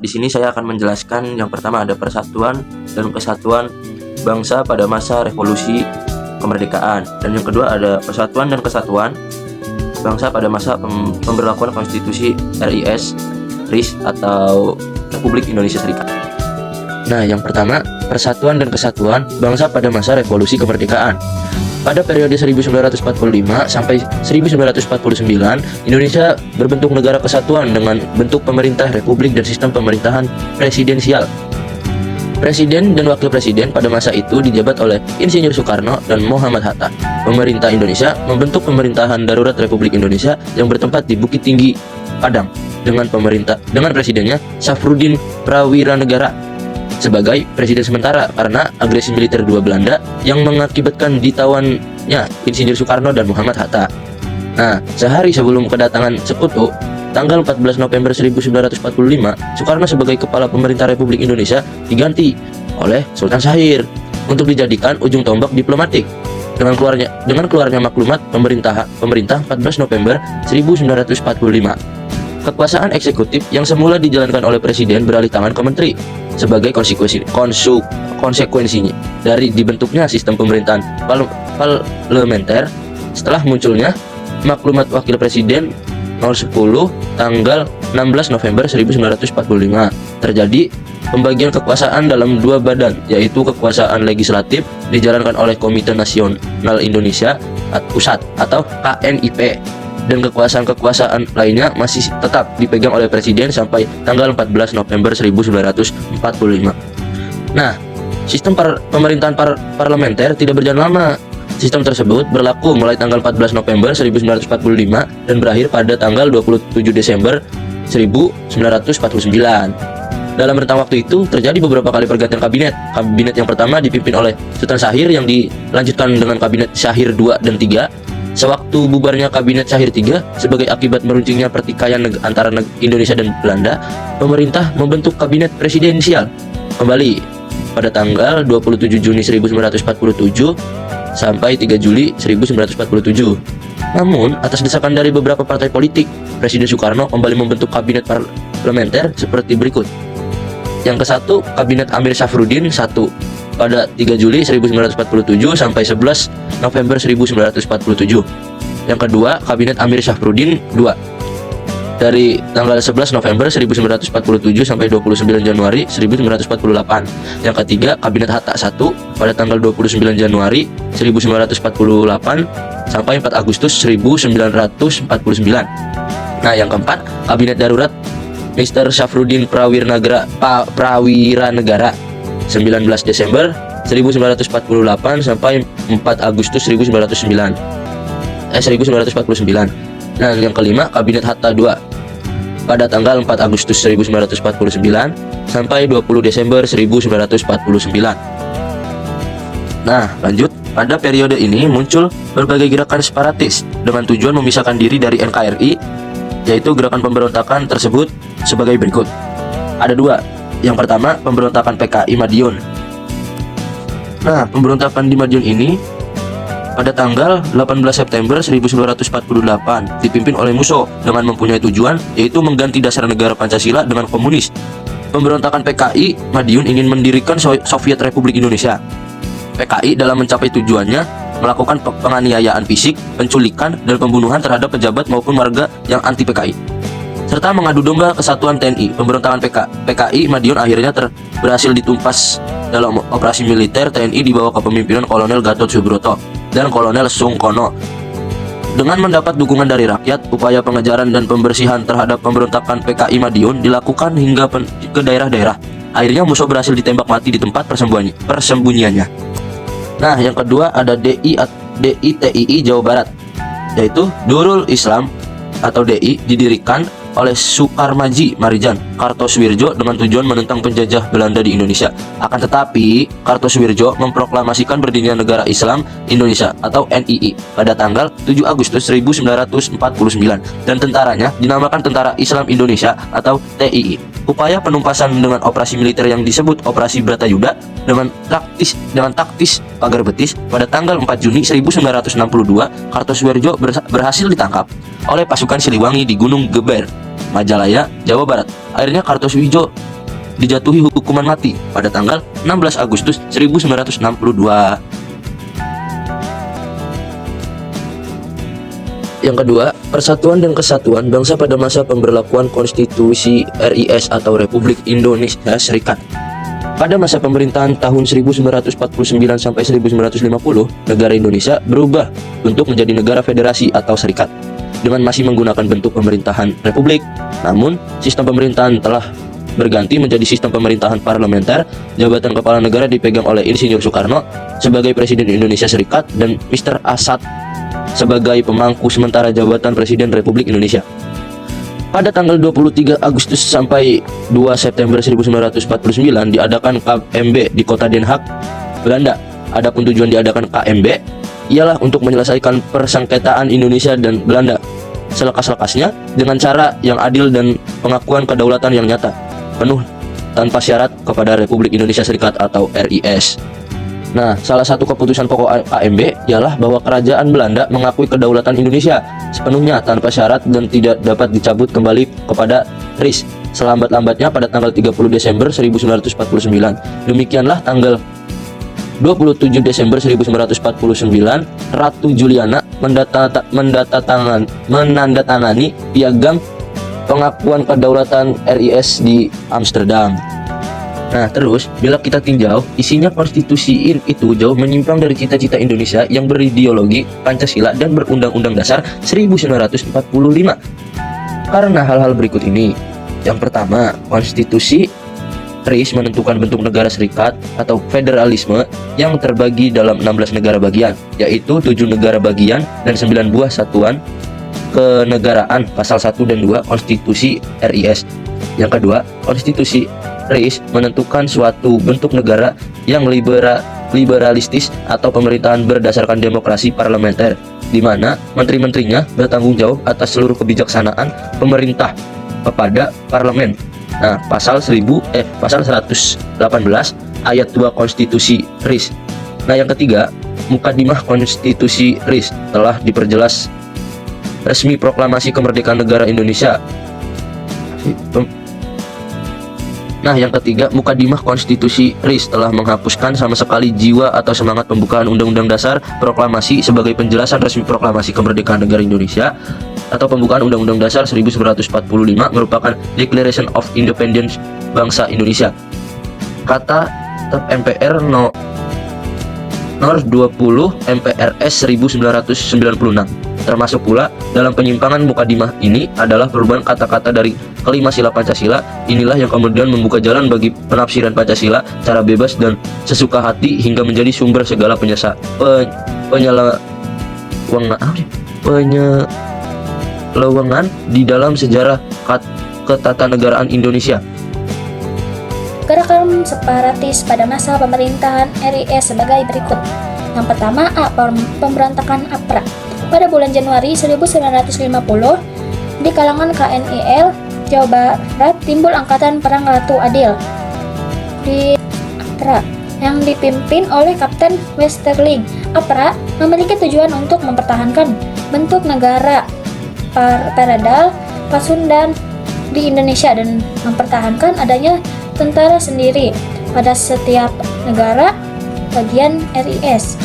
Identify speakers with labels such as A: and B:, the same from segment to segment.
A: di sini saya akan menjelaskan yang pertama ada persatuan dan kesatuan bangsa pada masa revolusi kemerdekaan, dan yang kedua ada persatuan dan kesatuan bangsa pada masa pemberlakuan konstitusi RIS atau Republik Indonesia Serikat. Nah, yang pertama, persatuan dan kesatuan bangsa pada masa revolusi kemerdekaan. Pada periode 1945 sampai 1949, Indonesia berbentuk negara kesatuan dengan bentuk pemerintah republik dan sistem pemerintahan presidensial. Presiden dan wakil presiden pada masa itu dijabat oleh Insinyur Soekarno dan Muhammad Hatta. Pemerintah Indonesia membentuk pemerintahan darurat Republik Indonesia yang bertempat di Bukit Tinggi, Padang, dengan presidennya Syafruddin Prawiranegara sebagai presiden sementara karena agresi militer dua Belanda yang mengakibatkan ditawannya Insinyur Soekarno dan Muhammad Hatta. Nah, sehari sebelum kedatangan sekutu, tanggal 14 November 1945, Soekarno sebagai kepala pemerintah Republik Indonesia diganti oleh Sultan Syahrir untuk dijadikan ujung tombak diplomatik. Dengan keluarnya maklumat pemerintah 14 November 1945. Kekuasaan eksekutif yang semula dijalankan oleh presiden beralih tangan ke menteri sebagai konsekuensinya dari dibentuknya sistem pemerintahan parlementer setelah munculnya maklumat wakil presiden 010 tanggal 16 November 1945. Terjadi pembagian kekuasaan dalam dua badan, yaitu kekuasaan legislatif dijalankan oleh Komite Nasional Indonesia Pusat atau KNIP, dan kekuasaan lainnya masih tetap dipegang oleh presiden sampai tanggal 14 November 1945. Nah, sistem pemerintahan parlementer tidak berjalan lama. Sistem tersebut berlaku mulai tanggal 14 November 1945 dan berakhir pada tanggal 27 Desember 1949. Dalam rentang waktu itu terjadi beberapa kali pergantian kabinet. Kabinet yang pertama dipimpin oleh Sultan Syahrir yang dilanjutkan dengan kabinet Syahrir 2 dan 3. Sewaktu bubarnya kabinet Syahrir 3 sebagai akibat meruncingnya pertikaian antara Indonesia dan Belanda, pemerintah membentuk kabinet presidensial kembali pada tanggal 27 Juni 1947 sampai 3 Juli 1947. Namun, atas desakan dari beberapa partai politik, Presiden Soekarno kembali membentuk kabinet parlementer seperti berikut. Yang ke-1, Kabinet Amir Syafruddin 1 pada 3 Juli 1947 sampai 11 November 1947. Yang kedua, Kabinet Amir Syafruddin 2 dari tanggal 11 November 1947 sampai 29 Januari 1948. Yang ketiga, Kabinet Hatta 1 pada tanggal 29 Januari 1948 sampai 4 Agustus 1949. Nah, yang keempat, Kabinet Darurat Mr. Syafruddin Prawiranegara 19 Desember 1948 sampai 4 Agustus 1949. Nah, yang kelima, Kabinet Hatta 2 pada tanggal 4 Agustus 1949 sampai 20 Desember 1949. Nah, lanjut. Pada periode ini muncul berbagai gerakan separatis dengan tujuan memisahkan diri dari NKRI, yaitu gerakan pemberontakan tersebut sebagai berikut. Ada dua. Yang pertama, pemberontakan PKI Madiun. Nah, pemberontakan di Madiun ini pada tanggal 18 September 1948 dipimpin oleh Musso dengan mempunyai tujuan yaitu mengganti dasar negara Pancasila dengan komunis. Pemberontakan PKI Madiun ingin mendirikan Soviet Republik Indonesia. PKI dalam mencapai tujuannya melakukan penganiayaan fisik, penculikan, dan pembunuhan terhadap pejabat maupun warga yang anti PKI, serta mengadu domba kesatuan TNI. Pemberontakan PKI Madiun akhirnya berhasil ditumpas dalam operasi militer TNI di bawah kepemimpinan Kolonel Gatot Subroto dan Kolonel Sungkono. Dengan mendapat dukungan dari rakyat, upaya pengejaran dan pembersihan terhadap pemberontakan PKI Madiun dilakukan hingga ke daerah-daerah. Akhirnya Musso berhasil ditembak mati di tempat persembunyiannya. Nah, yang kedua ada DITII Jawa Barat, yaitu Durul Islam atau DI didirikan oleh Sukarmaji Marijan Kartosuwirjo dengan tujuan menentang penjajah Belanda di Indonesia. Akan tetapi, Kartosuwirjo memproklamasikan berdirinya Negara Islam Indonesia atau NII pada tanggal 7 Agustus 1949 dan tentaranya dinamakan Tentara Islam Indonesia atau TII. Upaya penumpasan dengan operasi militer yang disebut Operasi Bratayuda dengan taktis pagar betis pada tanggal 4 Juni 1962, Kartosuwirjo berhasil ditangkap oleh pasukan Siliwangi di Gunung Geber, Majalaya, Jawa Barat. Akhirnya dijatuhi hukuman mati pada tanggal 16 Agustus 1962. Yang kedua, persatuan dan kesatuan bangsa pada masa pemberlakuan Konstitusi RIS atau Republik Indonesia Serikat. Pada masa pemerintahan tahun 1949 sampai 1950, negara Indonesia berubah bentuk menjadi negara federasi atau serikat dengan masih menggunakan bentuk pemerintahan republik. Namun, sistem pemerintahan telah berganti menjadi sistem pemerintahan parlementer. Jabatan kepala negara dipegang oleh Insinyur Soekarno sebagai Presiden Indonesia Serikat dan Mr. Asad sebagai pemangku sementara jabatan Presiden Republik Indonesia. Pada tanggal 23 Agustus sampai 2 September 1949 diadakan KMB di kota Den Haag, Belanda. Adapun tujuan diadakan KMB ialah untuk menyelesaikan persengketaan Indonesia dan Belanda selekas-lekasnya dengan cara yang adil dan pengakuan kedaulatan yang nyata, penuh tanpa syarat kepada Republik Indonesia Serikat atau RIS. Nah, salah satu keputusan pokok KMB ialah bahwa kerajaan Belanda mengakui kedaulatan Indonesia sepenuhnya tanpa syarat dan tidak dapat dicabut kembali kepada RIS selambat-lambatnya pada tanggal 30 Desember 1949. Demikianlah tanggal 27 Desember 1949, Ratu Juliana menandatangani piagam pengakuan kedaulatan RIS di Amsterdam. Nah, terus bila kita tinjau, isinya konstitusi itu jauh menyimpang dari cita-cita Indonesia yang berideologi Pancasila dan berundang-undang dasar 1945. Karena hal-hal berikut ini. Yang pertama, konstitusi RIS menentukan bentuk negara serikat atau federalisme yang terbagi dalam 16 negara bagian, yaitu 7 negara bagian dan 9 buah satuan kenegaraan pasal 1 dan 2 konstitusi RIS. Yang kedua, konstitusi RIS menentukan suatu bentuk negara yang liberalistis atau pemerintahan berdasarkan demokrasi parlementer, di mana menteri-menterinya bertanggung jawab atas seluruh kebijaksanaan pemerintah kepada parlemen. Nah, pasal 118 ayat 2 konstitusi RIS. Nah, yang ketiga, Mukadimah konstitusi RIS telah diperjelas resmi proklamasi kemerdekaan negara Indonesia. Nah, yang ketiga, Mukadimah konstitusi RIS telah menghapuskan sama sekali jiwa atau semangat pembukaan Undang-Undang Dasar Proklamasi sebagai penjelasan resmi proklamasi kemerdekaan negara Indonesia atau pembukaan Undang-Undang Dasar 1945 merupakan Declaration of Independence bangsa Indonesia. Kata MPR nomor 20 MPRS 1996. Termasuk pula dalam penyimpangan Mukadimah ini adalah perubahan kata-kata dari kelima sila Pancasila. Inilah yang kemudian membuka jalan bagi penafsiran Pancasila secara bebas dan sesuka hati hingga menjadi sumber segala penyelewengan di dalam sejarah ketatanegaraan Indonesia.
B: Gerakan separatis pada masa pemerintahan RIS sebagai berikut. Yang pertama, pemberontakan APRA. Pada bulan Januari 1950, di kalangan KNIL Jawa Barat timbul Angkatan Perang Ratu Adil di APRA yang dipimpin oleh Kapten Westerling. APRA memiliki tujuan untuk mempertahankan bentuk negara feodal Pasundan di Indonesia dan mempertahankan adanya tentara sendiri pada setiap negara bagian RIS.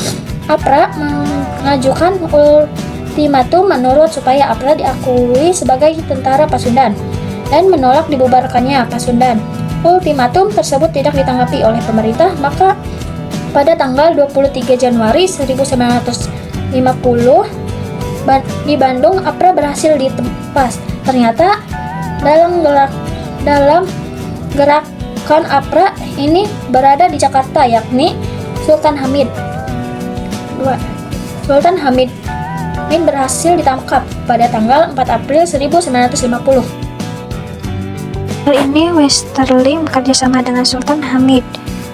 B: APRA mengajukan ultimatum menurut supaya APRA diakui sebagai tentara Pasundan dan menolak dibubarkannya Pasundan. Ultimatum tersebut tidak ditanggapi oleh pemerintah, maka pada tanggal 23 Januari 1950 di Bandung APRA berhasil ditempas. Ternyata dalam gerakan APRA ini berada di Jakarta, yakni Sultan Hamid berhasil ditangkap pada tanggal 4 April 1950.
C: Hal ini Westerling bekerjasama dengan Sultan Hamid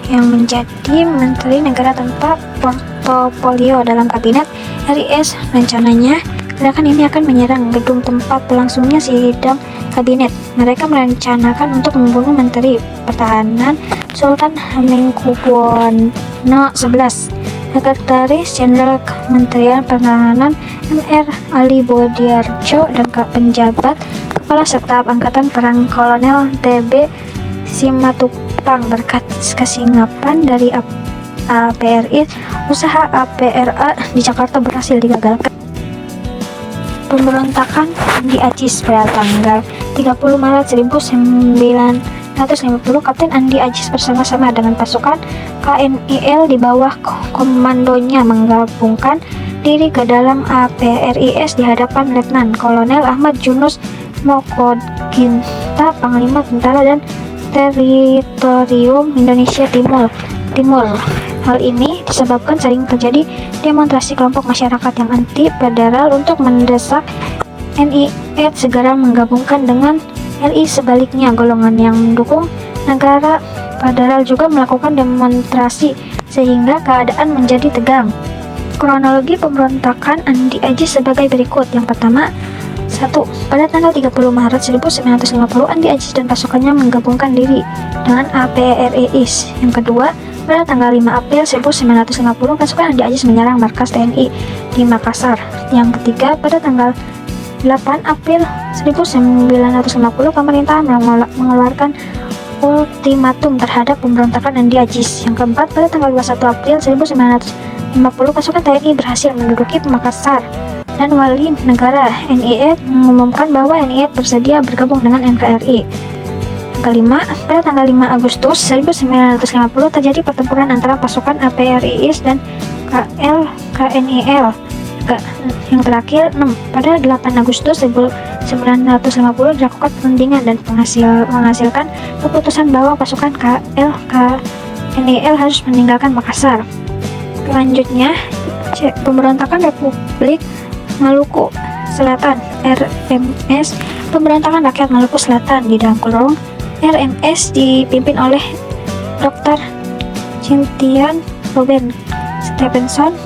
C: yang menjadi Menteri Negara tanpa portofolio dalam kabinet RIS. Rencananya, gerakan ini akan menyerang gedung tempat berlangsungnya sidang kabinet. Mereka merencanakan untuk membunuh Menteri Pertahanan Sultan Hamengkubuwono XI, Sekretaris Jenderal Kementerian Pertahanan MR Ali Bodiarjo, dan penjabat Kepala Staf Angkatan Perang Kolonel TB Simatupang. Berkat kesinggapan dari APRI, usaha APRA di Jakarta berhasil digagalkan. Pemberontakan Andi Ajis pada tanggal 30 Maret 1950, Kapten Andi Ajis bersama-sama dengan pasukan KNIL di bawah komandonya menggabungkan diri ke dalam APRIS di hadapan Letnan Kolonel Ahmad Yunus Mokodginta, Panglima Tentara dan Teritorium Indonesia Timur. Hal ini disebabkan sering terjadi demonstrasi kelompok masyarakat yang anti-federal untuk mendesak NIE segera menggabungkan dengan RI. Sebaliknya, golongan yang mendukung negara federal juga melakukan demonstrasi sehingga keadaan menjadi tegang. Kronologi pemberontakan Andi Ajis sebagai berikut. Yang pertama, 1. Pada tanggal 30 Maret 1950, Andi Ajis dan pasukannya menggabungkan diri dengan APRIS. Yang kedua, pada tanggal 5 April 1950, pasukan Andi Ajis menyerang markas TNI di Makassar. Yang ketiga, pada tanggal 8 April 1950, pemerintahan mengeluarkan ultimatum terhadap pemberontakan Andi Ajis. Yang keempat, pada tanggal 21 April 1950, pasukan TNI berhasil menduduki Makassar dan wali negara NIE mengumumkan bahwa NIE bersedia bergabung dengan NKRI. Kelima, pada tanggal 5 Agustus 1950 terjadi pertempuran antara pasukan APRIS dan KNIL. Yang terakhir, 6. Pada 8 Agustus 1950 dilakukan perundingan dan menghasilkan keputusan bahwa pasukan KNIL harus meninggalkan Makassar. Selanjutnya, pemberontakan Republik Maluku Selatan RMS. Pemberontakan Rakyat Maluku Selatan di dalam kurung RMS dipimpin oleh Dr. Cintian Ruben Stephenson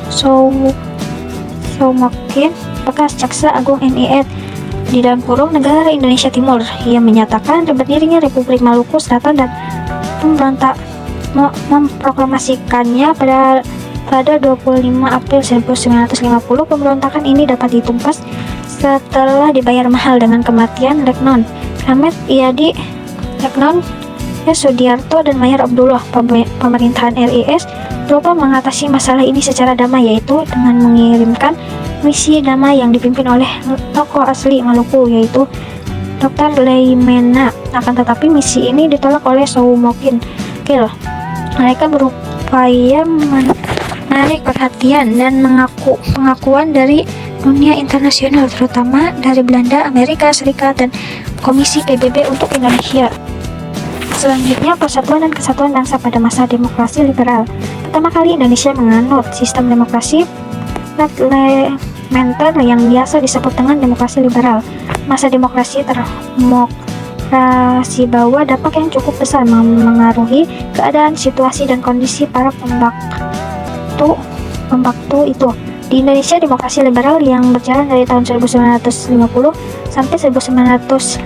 C: Soumokin, bekas Jaksa Agung NIE di dalam kurung negara Indonesia Timur. Ia menyatakan berdirinya Republik Maluku Selatan dan pemberontak memproklamasikannya pada 25 April 1950. Pemberontakan ini dapat ditumpas setelah dibayar mahal dengan kematian Letnan Ahmed Iyadi, Letnan Sudiarto, dan Mayor Abdullah. Pemerintahan RIS berusaha mengatasi masalah ini secara damai, yaitu dengan mengirimkan misi damai yang dipimpin oleh tokoh asli Maluku, yaitu Dr. Leimena. Akan tetapi misi ini ditolak oleh Soumokin. Mereka berupaya menarik perhatian dan pengakuan dari dunia internasional, terutama dari Belanda, Amerika Serikat, dan Komisi PBB untuk Indonesia. Selanjutnya, persatuan dan kesatuan bangsa pada masa demokrasi liberal. Pertama kali Indonesia menganut sistem demokrasi parlementer yang biasa disebut dengan demokrasi liberal. Masa demokrasi bawah dampak yang cukup besar mengaruhi keadaan, situasi, dan kondisi para pembaktu itu. Di Indonesia, demokrasi liberal yang berjalan dari tahun 1950 sampai 1959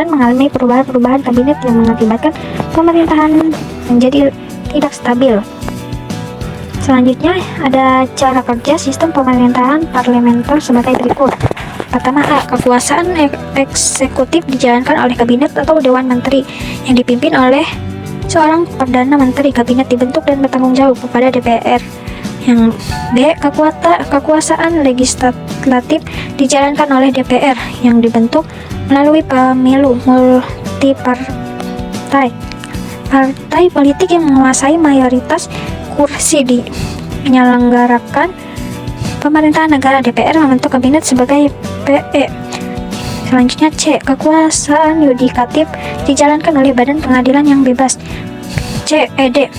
C: mengalami perubahan-perubahan kabinet yang mengakibatkan pemerintahan menjadi tidak stabil. Selanjutnya, ada cara kerja sistem pemerintahan parlementer sebagai berikut. Pertama, kekuasaan eksekutif dijalankan oleh kabinet atau dewan menteri yang dipimpin oleh seorang perdana menteri. Kabinet dibentuk dan bertanggung jawab kepada DPR. Yang B, kekuasaan legislatif dijalankan oleh DPR yang dibentuk melalui pemilu multipartai. Partai politik yang menguasai mayoritas kursi menyelenggarakan pemerintahan negara. DPR membentuk kabinet sebagai PE. Selanjutnya C, kekuasaan yudikatif dijalankan oleh badan pengadilan yang bebas. CED,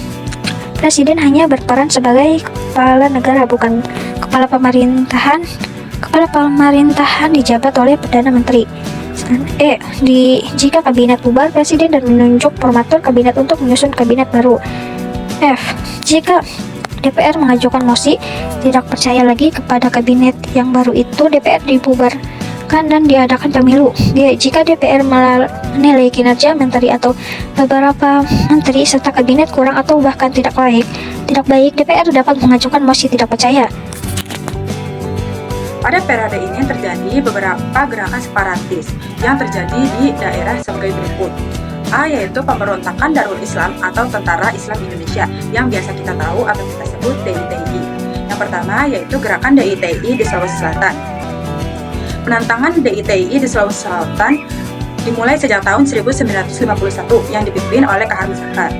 C: Presiden hanya berperan sebagai kepala negara, bukan kepala pemerintahan. Kepala pemerintahan dijabat oleh Perdana Menteri. E, jika kabinet bubar, Presiden dan menunjuk formatur kabinet untuk menyusun kabinet baru. F, jika DPR mengajukan mosi tidak percaya lagi kepada kabinet yang baru itu, DPR dibubarkan dan diadakan pemilu. G, jika DPR menilai kinerja menteri atau beberapa menteri serta kabinet kurang atau bahkan tidak baik, DPR dapat mengajukan mosi tidak percaya.
D: Pada periode ini terjadi beberapa gerakan separatis yang terjadi di daerah sebagai berikut. A yaitu Pemberontakan Darul Islam atau Tentara Islam Indonesia yang biasa kita tahu atau kita sebut DITI. Yang pertama yaitu Gerakan DITI di Sulawesi Selatan. Penantangan DITI di Sulawesi Selatan dimulai sejak tahun 1951 yang dipimpin oleh Kahar Muzakar.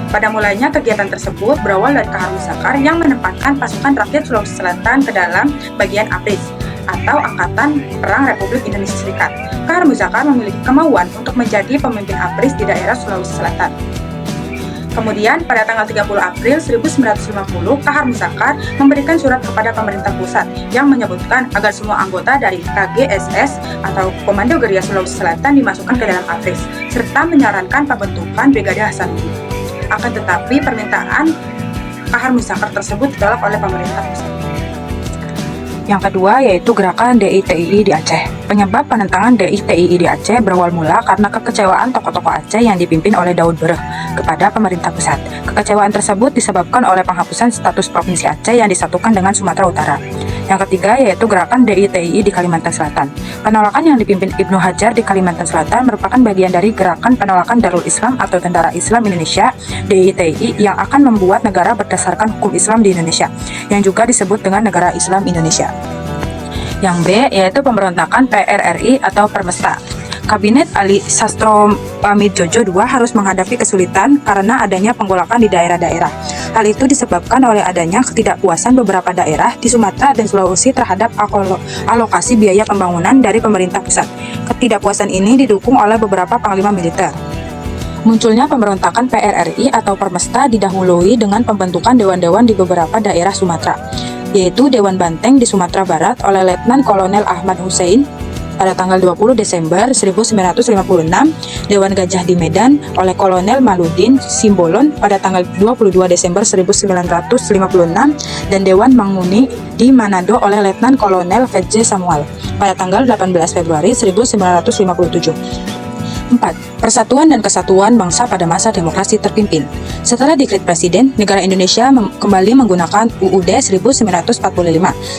D: Pada mulanya kegiatan tersebut berawal dari Kahar Muzakar yang menempatkan pasukan rakyat Sulawesi Selatan ke dalam bagian APRIS atau Angkatan Perang Republik Indonesia Serikat. Kahar Muzakar memiliki kemauan untuk menjadi pemimpin APRIS di daerah Sulawesi Selatan. Kemudian pada tanggal 30 April 1950, Kahar Muzakar memberikan surat kepada pemerintah pusat yang menyebutkan agar semua anggota dari KGSS atau Komando Gerilya Sulawesi Selatan dimasukkan ke dalam APRIS, serta menyarankan pembentukan Brigade Hasanuddin. Akan tetapi permintaan Kahar Muzakar tersebut ditolak oleh pemerintah pusat. Yang kedua yaitu Gerakan DITII di Aceh. Penyebab penentangan DITII di Aceh berawal mula karena kekecewaan tokoh-tokoh Aceh yang dipimpin oleh Daud Bereh kepada pemerintah pusat. Kekecewaan tersebut disebabkan oleh penghapusan status Provinsi Aceh yang disatukan dengan Sumatera Utara. Yang ketiga yaitu Gerakan DITII di Kalimantan Selatan. Penolakan yang dipimpin Ibnu Hajar di Kalimantan Selatan merupakan bagian dari Gerakan Penolakan Darul Islam atau Tentara Islam Indonesia DITI yang akan membuat negara berdasarkan hukum Islam di Indonesia, yang juga disebut dengan Negara Islam Indonesia. Yang B yaitu Pemberontakan PRRI atau Permesta. Kabinet Ali Sastro Pamidjojo II harus menghadapi kesulitan karena adanya penggolakan di daerah-daerah. Hal itu disebabkan oleh adanya ketidakpuasan beberapa daerah di Sumatera dan Sulawesi terhadap alokasi biaya pembangunan dari pemerintah pusat. Ketidakpuasan ini didukung oleh beberapa panglima militer. Munculnya pemberontakan PRRI atau Permesta didahului dengan pembentukan dewan-dewan di beberapa daerah Sumatera, yaitu Dewan Banteng di Sumatera Barat oleh Letnan Kolonel Ahmad Hussein pada tanggal 20 Desember 1956, Dewan Gajah di Medan oleh Kolonel Maludin Simbolon pada tanggal 22 Desember 1956, dan Dewan Manguni di Manado oleh Letnan Kolonel V.J. Samuel pada tanggal 18 Februari 1957. 4. Persatuan dan kesatuan bangsa pada masa demokrasi terpimpin. Setelah dekret presiden, negara Indonesia kembali menggunakan UUD 1945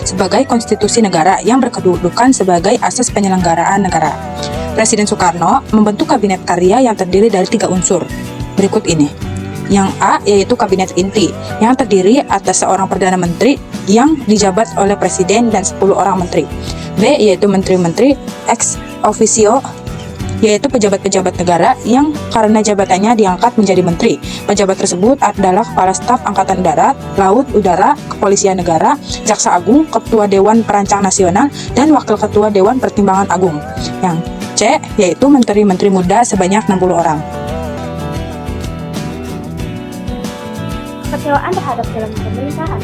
D: sebagai konstitusi negara yang berkedudukan sebagai asas penyelenggaraan negara. Presiden Soekarno membentuk kabinet karya yang terdiri dari 3 unsur berikut ini. Yang A yaitu kabinet inti yang terdiri atas seorang perdana menteri yang dijabat oleh presiden dan 10 orang menteri. B yaitu menteri-menteri ex officio yaitu pejabat-pejabat negara yang karena jabatannya diangkat menjadi menteri. Pejabat tersebut adalah Kepala Staf Angkatan Darat, Laut, Udara, Kepolisian Negara, Jaksa Agung, Ketua Dewan Perancang Nasional, dan Wakil Ketua Dewan Pertimbangan Agung. Yang C yaitu menteri-menteri muda sebanyak 60 orang.
B: Kekecewaan terhadap jalannya pemerintahan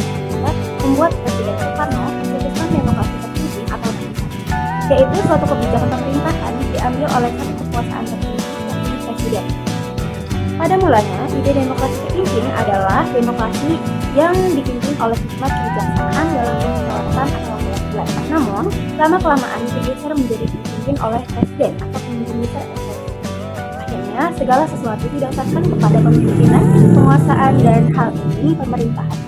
B: membuat Presiden Soekarno memutuskan demokrasi tertinggi atau demokrasi, yaitu suatu kebijakan pemerintahan diambil oleh satu kekuasaan tertinggi yakni presiden. Pada mulanya, ide demokrasi terpimpin adalah demokrasi yang dipimpin oleh hikmat kebijaksanaan dalam musyawaratan atau kewakilan. Namun, lama-kelamaan bergeser menjadi dipimpin oleh presiden atau pemimpin besar eksekutif. Akhirnya, segala sesuatu didasarkan kepada pemimpinan, penguasaan, dan hal ini pemerintahan.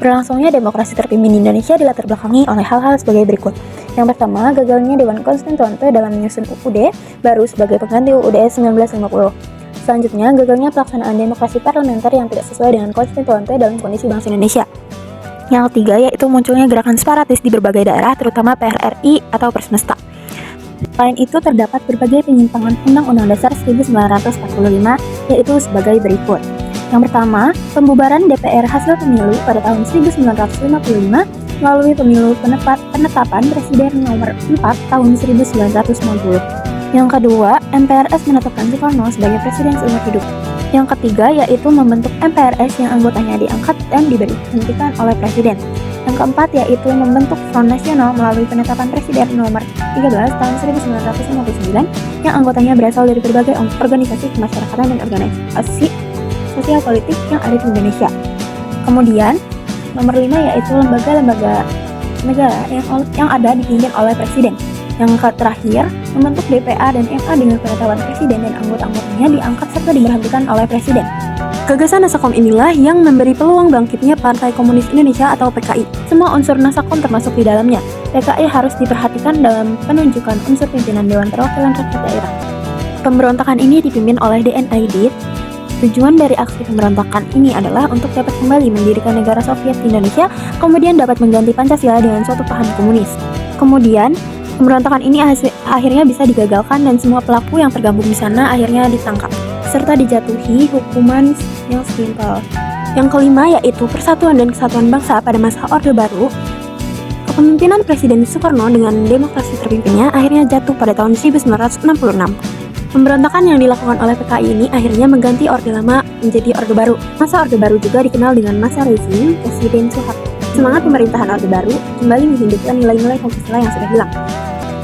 B: Berlangsungnya demokrasi terpimpin di Indonesia dilatar belakangi oleh hal-hal sebagai berikut. Yang pertama, gagalnya Dewan Konstituante dalam menyusun UUD baru sebagai pengganti UUD 1950. Selanjutnya, gagalnya pelaksanaan demokrasi parlementer yang tidak sesuai dengan Konstituante dalam kondisi bangsa Indonesia. Yang ketiga, yaitu munculnya gerakan separatis di berbagai daerah, terutama PRRI atau Persmesta. Selain itu, terdapat berbagai penyimpangan Undang-Undang Dasar 1945, yaitu sebagai berikut. Yang pertama, pembubaran DPR hasil pemilu pada tahun 1955 melalui pemilu penetapan Presiden nomor 4 tahun 1990. Yang kedua, MPRS menetapkan Soekarno sebagai Presiden seumur hidup. Yang ketiga, yaitu membentuk MPRS yang anggotanya diangkat dan diberhentikan oleh Presiden. Yang keempat, yaitu membentuk Front Nasional melalui penetapan Presiden nomor 13 tahun 1959 yang anggotanya berasal dari berbagai organisasi kemasyarakatan dan organisasi sosial politik yang ada di Indonesia. Kemudian, nomor 5 yaitu lembaga-lembaga negara yang ada dipimpin oleh Presiden. Yang terakhir, membentuk DPA dan MA dengan penetapan Presiden dan anggota-anggotanya diangkat serta diberhentikan oleh Presiden. Gagasan Nasakom inilah yang memberi peluang bangkitnya Partai Komunis Indonesia atau PKI. Semua unsur Nasakom termasuk di dalamnya. PKI harus diperhatikan dalam penunjukan unsur pimpinan Dewan Perwakilan Rakyat Daerah.
E: Pemberontakan ini dipimpin oleh DNID. Tujuan dari aksi pemberontakan ini adalah untuk dapat kembali mendirikan negara Soviet di Indonesia, kemudian dapat mengganti Pancasila dengan suatu paham komunis. Kemudian, pemberontakan ini akhirnya bisa digagalkan dan semua pelaku yang tergabung di sana akhirnya ditangkap, serta dijatuhi hukuman yang setimpal. Yang kelima yaitu Persatuan dan Kesatuan Bangsa pada masa Orde Baru. Kepemimpinan Presiden Soekarno dengan demokrasi terpimpinnya akhirnya jatuh pada tahun 1966. Pemberontakan yang dilakukan oleh PKI ini akhirnya mengganti Orde Lama menjadi Orde Baru. Masa Orde Baru juga dikenal dengan masa rezim Presiden Soeharto. Semangat pemerintahan Orde Baru kembali menghidupkan nilai-nilai Pancasila yang sudah hilang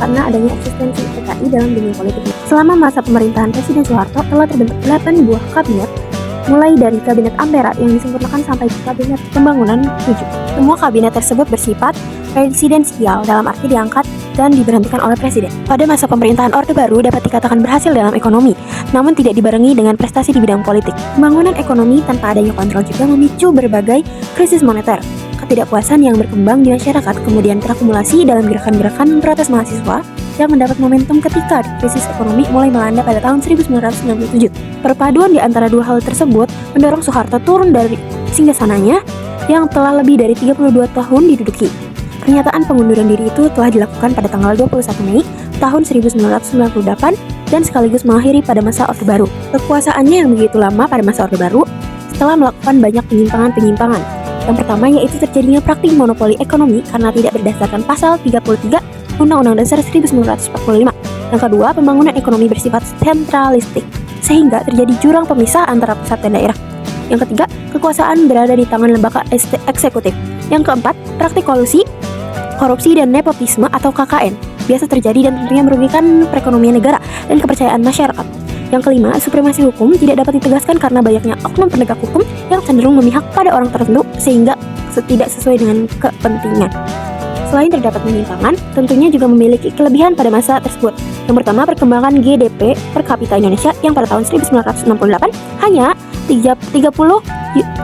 E: karena adanya eksistensi PKI dalam dunia politik. Selama masa pemerintahan Presiden Soeharto telah terbentuk 8 buah kabinet, mulai dari Kabinet Ampera yang disempurnakan sampai ke Kabinet Pembangunan 7. Semua kabinet tersebut bersifat presidensial dalam arti diangkat dan diberhentikan oleh presiden. Pada masa pemerintahan Orde Baru dapat dikatakan berhasil dalam ekonomi, namun tidak dibarengi dengan prestasi di bidang politik. Pembangunan ekonomi tanpa adanya kontrol juga memicu berbagai krisis moneter. Ketidakpuasan yang berkembang di masyarakat kemudian terakumulasi dalam gerakan-gerakan protes mahasiswa yang mendapat momentum ketika krisis ekonomi mulai melanda pada tahun 1997. Perpaduan di antara dua hal tersebut mendorong Soeharto turun dari singgasananya yang telah lebih dari 32 tahun diduduki. Pernyataan pengunduran diri itu telah dilakukan pada tanggal 21 Mei tahun 1998 dan sekaligus mengakhiri pada masa Orde Baru. Kekuasaannya yang begitu lama pada masa Orde Baru setelah melakukan banyak penyimpangan-penyimpangan. Yang pertama yaitu terjadinya praktik monopoli ekonomi karena tidak berdasarkan pasal 33 Undang-Undang Dasar 1945. Yang kedua, pembangunan ekonomi bersifat sentralistik sehingga terjadi jurang pemisah antara pusat dan daerah. Yang ketiga, kekuasaan berada di tangan lembaga eksekutif. Yang keempat, praktik kolusi, korupsi dan nepotisme atau KKN biasa terjadi dan tentunya merugikan perekonomian negara dan kepercayaan masyarakat. Yang kelima, supremasi hukum tidak dapat ditegaskan karena banyaknya oknum penegak hukum yang cenderung memihak pada orang tertentu sehingga tidak sesuai dengan kepentingan. Selain terdapat penyimpangan, tentunya juga memiliki kelebihan pada masa tersebut. Yang pertama, perkembangan GDP per kapita Indonesia yang pada tahun 1968 hanya 30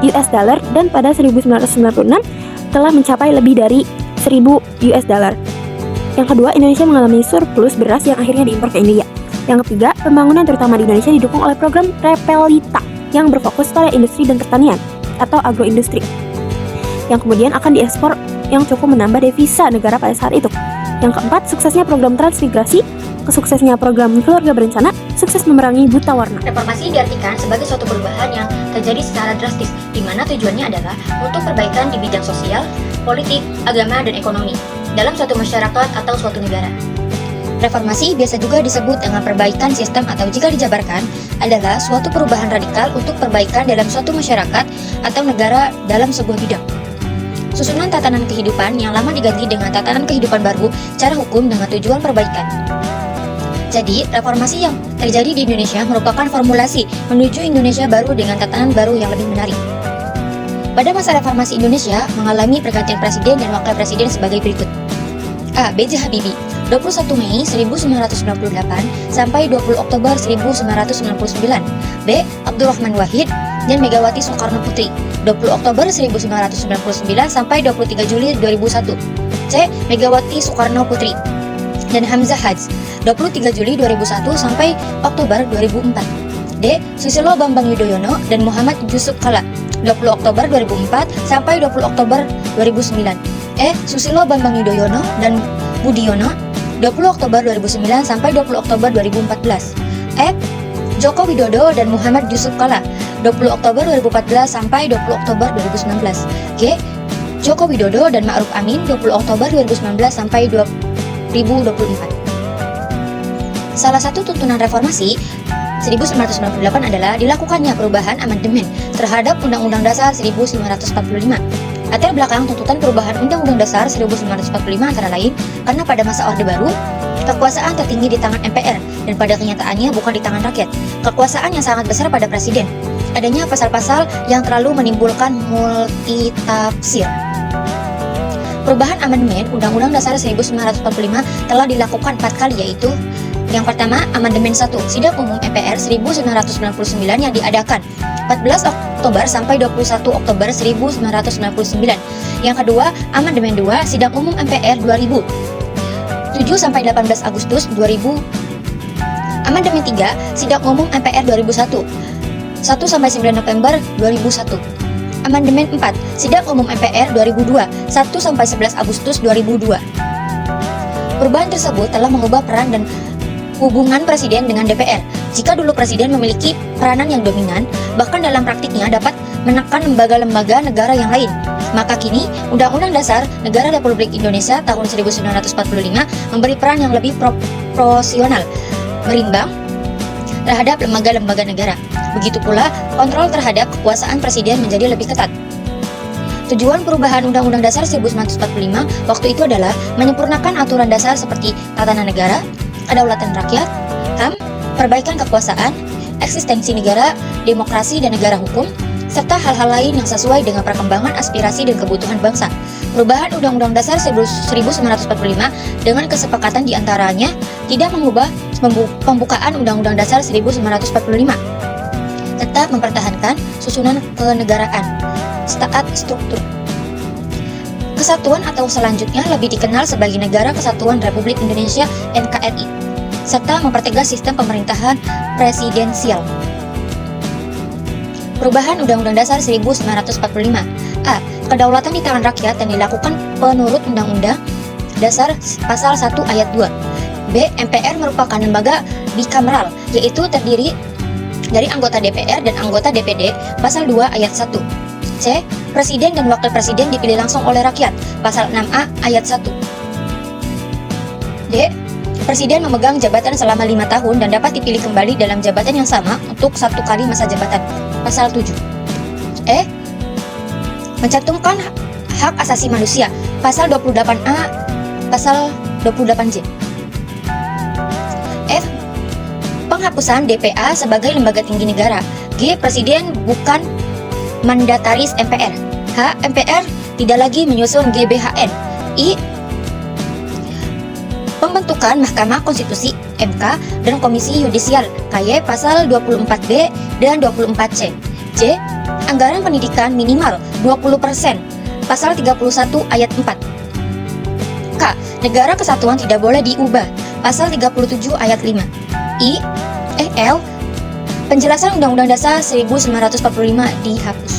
E: US dollar dan pada 1996 telah mencapai lebih dari 1000 US dollar. Yang kedua, Indonesia mengalami surplus beras yang akhirnya diimpor ke India. Yang ketiga, pembangunan terutama di Indonesia didukung oleh program Repelita yang berfokus pada industri dan pertanian atau agroindustri, yang kemudian akan diekspor yang cukup menambah devisa negara pada saat itu. Yang keempat, suksesnya program transmigrasi, kesuksesnya program keluarga berencana, sukses memerangi buta warna.
F: Reformasi diartikan sebagai suatu perubahan yang terjadi secara drastis, di mana tujuannya adalah untuk perbaikan di bidang sosial, politik, agama, dan ekonomi dalam suatu masyarakat atau suatu negara. Reformasi biasa juga disebut dengan perbaikan sistem atau jika dijabarkan adalah suatu perubahan radikal untuk perbaikan dalam suatu masyarakat atau negara dalam sebuah bidang. Susunan tatanan kehidupan yang lama diganti dengan tatanan kehidupan baru secara hukum dengan tujuan perbaikan. Jadi, reformasi yang terjadi di Indonesia merupakan formulasi menuju Indonesia baru dengan tatanan baru yang lebih menarik. Pada masa reformasi Indonesia mengalami pergantian presiden dan wakil presiden sebagai berikut. A. B.J. Habibie, 21 Mei 1998 sampai 20 Oktober 1999. B. Abdurrahman Wahid dan Megawati Soekarno Putri, 20 Oktober 1999 sampai 23 Juli 2001. C. Megawati Soekarno Putri dan Hamzah Haj, 23 Juli 2001 sampai Oktober 2004. D. Susilo Bambang Yudhoyono dan Muhammad Yusuf Kalla, 20 Oktober 2004 sampai 20 Oktober 2009. E. Susilo Bambang Yudhoyono dan Budiono, 20 Oktober 2009 sampai 20 Oktober 2014. F. Joko Widodo dan Muhammad Yusuf Kalla, 20 Oktober 2014 sampai 20 Oktober 2019. G. Joko Widodo dan Ma'ruf Amin, 20 Oktober 2019 sampai 2024. Salah satu tuntunan reformasi 1998 adalah dilakukannya perubahan amandemen terhadap Undang-Undang Dasar 1945. Latar belakang tuntutan perubahan Undang-Undang Dasar 1945 antara lain karena pada masa Orde Baru, kekuasaan tertinggi di tangan MPR dan pada kenyataannya bukan di tangan rakyat. Kekuasaan yang sangat besar pada presiden. Adanya pasal-pasal yang terlalu menimbulkan multitafsir. Perubahan amandemen Undang-Undang Dasar 1945 telah dilakukan 4 kali yaitu yang pertama, Amandemen 1, Sidang Umum MPR 1999 yang diadakan 14 Oktober sampai 21 Oktober 1999. Yang kedua, Amandemen 2, Sidang Umum MPR 2000 7 sampai 18 Agustus 2000. Amandemen 3, Sidang Umum MPR 2001, 1-9 November 2001. Amandemen 4, Sidang Umum MPR 2002, 1-11 Agustus 2002. Perubahan tersebut telah mengubah peran dan hubungan Presiden dengan DPR. Jika dulu Presiden memiliki peranan yang dominan, bahkan dalam praktiknya dapat menekan lembaga-lembaga negara yang lain, maka kini Undang-Undang Dasar Negara Republik Indonesia tahun 1945 memberi peran yang lebih proporsional, berimbang terhadap lembaga-lembaga negara. Begitu pula, kontrol terhadap kekuasaan Presiden menjadi lebih ketat. Tujuan perubahan Undang-Undang Dasar 1945 waktu itu adalah menyempurnakan aturan dasar seperti tatanan negara, kedaulatan rakyat, HAM, perbaikan kekuasaan, eksistensi negara, demokrasi dan negara hukum, serta hal-hal lain yang sesuai dengan perkembangan aspirasi dan kebutuhan bangsa. Perubahan Undang-Undang Dasar 1945 dengan kesepakatan diantaranya tidak mengubah pembukaan Undang-Undang Dasar 1945, tetap mempertahankan susunan kenegaraan, taat struktur kesatuan atau selanjutnya lebih dikenal sebagai Negara Kesatuan Republik Indonesia NKRI, serta mempertegas sistem pemerintahan presidensial. Perubahan Undang-Undang Dasar 1945. A. Kedaulatan di tangan rakyat yang dilakukan penurut Undang-Undang Dasar Pasal 1 Ayat 2. B. MPR merupakan lembaga bikameral, yaitu terdiri dari anggota DPR dan anggota DPD, Pasal 2 Ayat 1. C. Presiden dan Wakil Presiden dipilih langsung oleh rakyat, Pasal 6A Ayat 1. D. Presiden memegang jabatan selama 5 tahun dan dapat dipilih kembali dalam jabatan yang sama untuk 1 kali masa jabatan, Pasal 7. E. Mencantumkan hak asasi manusia, Pasal 28A, Pasal 28J. F. Penghapusan DPA sebagai lembaga tinggi negara. G. Presiden bukan mandataris MPR. H. MPR tidak lagi menyusun GBHN. I. Pembentukan Mahkamah Konstitusi MK dan Komisi Yudisial KY Pasal 24B dan 24C. J. Anggaran pendidikan minimal 20% Pasal 31 Ayat 4. K. Negara kesatuan tidak boleh diubah Pasal 37 Ayat 5. L. Penjelasan Undang-Undang Dasar 1945 dihapus.